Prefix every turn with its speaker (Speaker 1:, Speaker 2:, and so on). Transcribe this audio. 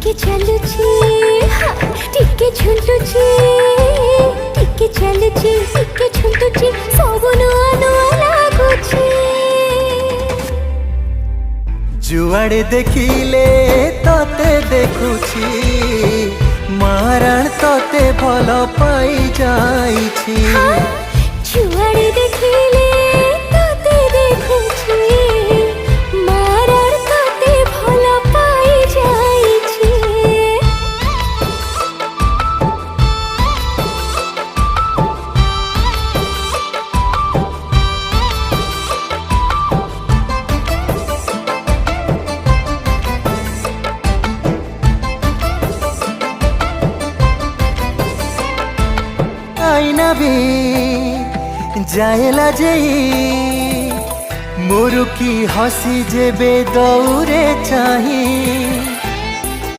Speaker 1: ଟିକେ ଚାଲୁଛି ଟିକେ ଝୁଲୁଛି ଟିକେ ଚାଲୁଛି ଟିକେ ଝୁଲୁଛି ସବୁ ନୂଆ ନୂଆ ଲାଗୁଛି।
Speaker 2: जुआड़े देखिले तोते देखुछी मारण तोते भल पाई जाइछि।
Speaker 1: जुआड़े देखिले तोते देखुछी मारण तोते भल पाई जाइछि।
Speaker 2: आईना भी जाएला जेई मोरु की हसी जेबे दौरे चाही